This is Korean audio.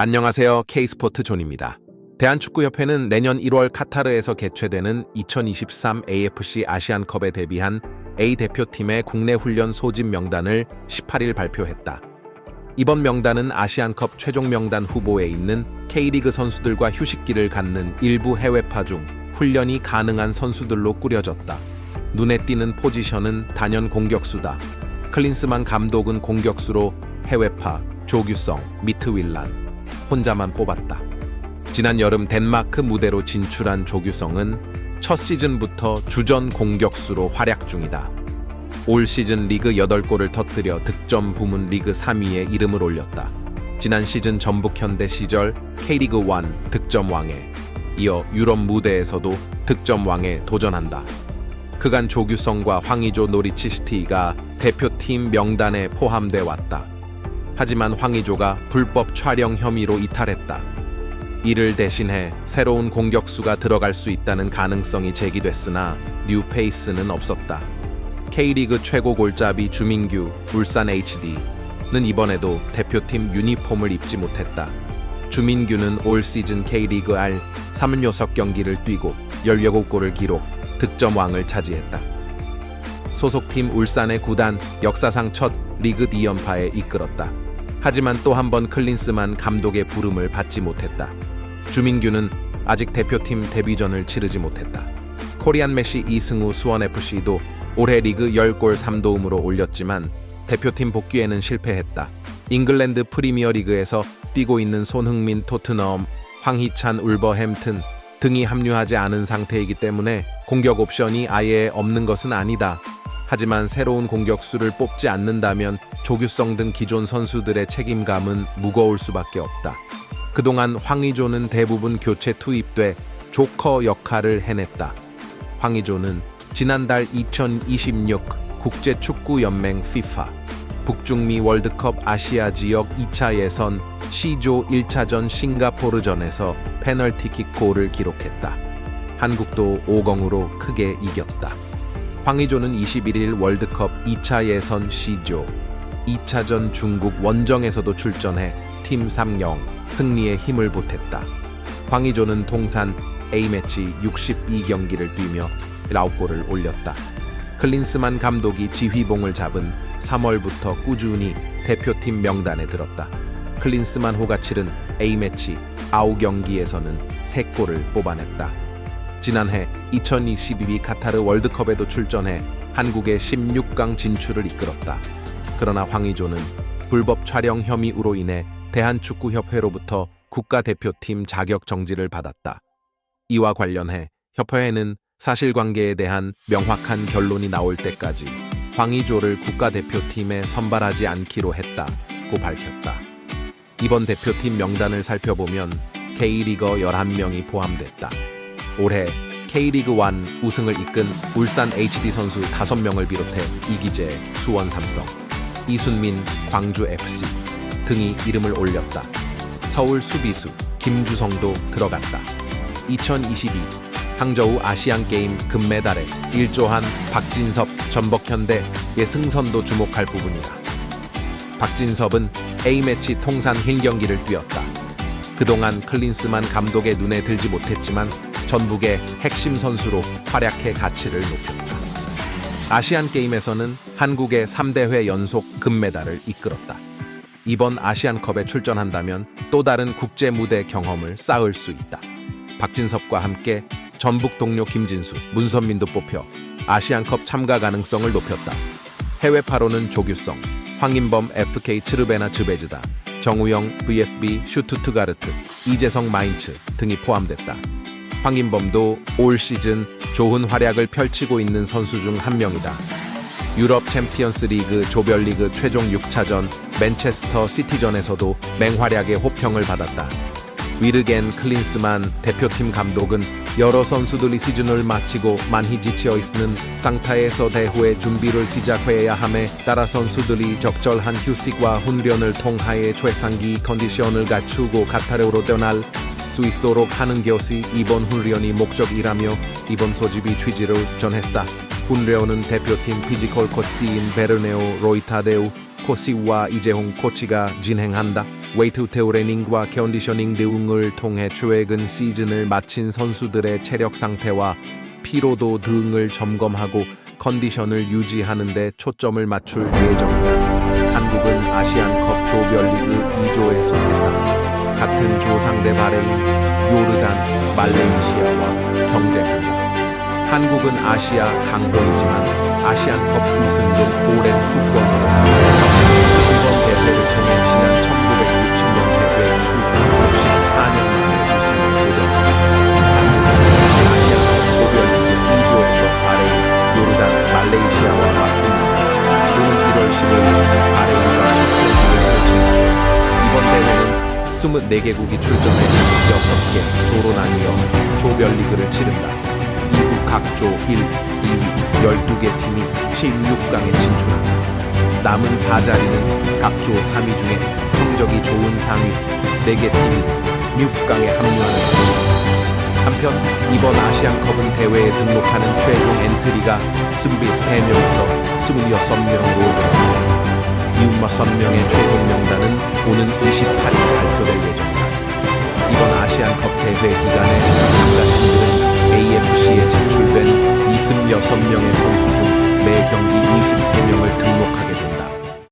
안녕하세요. K스포트 존입니다. 대한축구협회는 내년 1월 카타르에서 개최되는 2023 AFC 아시안컵에 대비한 A 대표팀의 국내 훈련 소집 명단을 18일 발표했다. 이번 명단은 아시안컵 최종 명단 후보에 있는 K리그 선수들과 휴식기를 갖는 일부 해외파 중 훈련이 가능한 선수들로 꾸려졌다. 눈에 띄는 포지션은 단연 공격수다. 클린스만 감독은 공격수로 해외파 조규성, 미트윌란 혼자만 뽑았다. 지난 여름 덴마크 무대로 진출한 조규성은 첫 시즌부터 주전 공격수로 활약 중이다. 올 시즌 리그 8골을 터뜨려 득점 부문 리그 3위에 이름을 올렸다. 지난 시즌 전북현대 시절 K리그 1 득점왕에 이어 유럽 무대에서도 득점왕에 도전한다. 그간 조규성과 황의조 노리치시티가 대표팀 명단에 포함돼 왔다. 하지만 황의조가 불법 촬영 혐의로 이탈했다. 이를 대신해 새로운 공격수가 들어갈 수 있다는 가능성이 제기됐으나 뉴페이스는 없었다. K리그 최고 골잡이 주민규, 울산 HD는 이번에도 대표팀 유니폼을 입지 못했다. 주민규는 올 시즌 K리그 R 36경기를 뛰고 17골을 기록, 득점왕을 차지했다. 소속팀 울산의 구단 역사상 첫 리그 D연파에 이끌었다. 하지만 또 한 번 클린스만 감독의 부름을 받지 못했다. 주민규는 아직 대표팀 데뷔전을 치르지 못했다. 코리안 메시 이승우 수원FC도 올해 리그 10골 3도움으로 올렸지만 대표팀 복귀에는 실패했다. 잉글랜드 프리미어리그에서 뛰고 있는 손흥민 토트넘, 황희찬 울버햄튼 등이 합류하지 않은 상태이기 때문에 공격 옵션이 아예 없는 것은 아니다. 하지만 새로운 공격수를 뽑지 않는다면 조규성 등 기존 선수들의 책임감은 무거울 수밖에 없다. 그동안 황의조는 대부분 교체 투입돼 조커 역할을 해냈다. 황의조는 지난달 2026 국제축구연맹 FIFA 북중미 월드컵 아시아 지역 2차 예선 C조 1차전 싱가포르전에서 페널티킥 골을 기록했다. 한국도 5-0으로 크게 이겼다. 황의조는 21일 월드컵 2차 예선 C조 2차전 중국 원정에서도 출전해 팀 3-0 승리에 힘을 보탰다. 황의조는 통산 A매치 62경기를 뛰며 9골을 올렸다. 클린스만 감독이 지휘봉을 잡은 3월부터 꾸준히 대표팀 명단에 들었다. 클린스만 호가 치른 A매치 9경기에서는 3골을 뽑아냈다. 지난해 2022 카타르 월드컵에도 출전해 한국의 16강 진출을 이끌었다. 그러나 황의조는 불법 촬영 혐의로 인해 대한축구협회로부터 국가대표팀 자격 정지를 받았다. 이와 관련해 협회는 사실관계에 대한 명확한 결론이 나올 때까지 황의조를 국가대표팀에 선발하지 않기로 했다고 밝혔다. 이번 대표팀 명단을 살펴보면 K리거 11명이 포함됐다. 올해 K리그 1 우승을 이끈 울산 HD 선수 5명을 비롯해 이기재, 수원 삼성, 이순민, 광주 FC 등이 이름을 올렸다. 서울 수비수 김주성도 들어갔다. 2022 항저우 아시안게임 금메달에 일조한 박진섭 전북현대의 승선도 주목할 부분이다. 박진섭은 A매치 통산 1경기를 뛰었다. 그동안 클린스만 감독의 눈에 들지 못했지만 전북의 핵심 선수로 활약해 가치를 높였다. 아시안게임에서는 한국의 3대회 연속 금메달을 이끌었다. 이번 아시안컵에 출전한다면 또 다른 국제 무대 경험을 쌓을 수 있다. 박진섭과 함께 전북 동료 김진수, 문선민도 뽑혀 아시안컵 참가 가능성을 높였다. 해외파로는 조규성, 황인범 FK 츠르베나 즈베즈다, 정우영 VfB 슈투트가르트, 이재성 마인츠 등이 포함됐다. 황인범도 올 시즌 좋은 활약을 펼치고 있는 선수 중 한 명이다. 유럽 챔피언스 리그 조별리그 최종 6차전 맨체스터 시티전에서도 맹활약의 호평을 받았다. 위르겐 클린스만 대표팀 감독은 여러 선수들이 시즌을 마치고 많이 지쳐 있는 상태에서 대회 준비를 시작해야 함에 따라 선수들이 적절한 휴식과 훈련을 통하여 최상의 컨디션을 갖추고 카타르로 떠날 수 있도록 하는 것이 이번 훈련이 목적이라며 이번 소집이 취지를 전했다. 훈련은 대표팀 피지컬 코치인 베르네오 로이타데우 코치와 이재홍 코치가 진행한다. 웨이트 트레이닝과 컨디셔닝 등을 통해 최근 시즌을 마친 선수들의 체력 상태와 피로도 등을 점검하고 컨디션을 유지하는 데 초점을 맞출 예정이다. 한국은 아시안컵 조별리그 2조에 속했다. 같은 조 상대 바레인, 요르단, 말레이시아와 경쟁한다. 한국은 아시아 강호이지만 아시안컵 우승 등 오랜 수권으로 이번 대회를 통해 지난 1960년 대회 이후 64년 만에 우승을 도전한다. 한국은 아시안컵 조별리그 2조에서 바레인, 요르단, 말레이시아와 맞붙는다. 오는 1월 15일 바레인과 첫 경기를 펼친다. 이번 대회는 24개국이 출전해 6개 조로 나뉘어 조별리그를 치른다. 이후 각조 1, 2위 12개 팀이 16강에 진출한다. 남은 4자리는 각조 3위 중에 성적이 좋은 상위 4개 팀이 6강에 합류하는 것입니다. 한편 이번 아시안컵은 대회에 등록하는 최종 엔트리가 23명에서 26명으로 늘어납니다. 이 6명의 최종 명단은 오는 28일 발표될 예정이다. 이번 아시안컵 대회 기간에 참가팀들은 AFC에 제출된 26명의 선수 중 매 경기 23명을 등록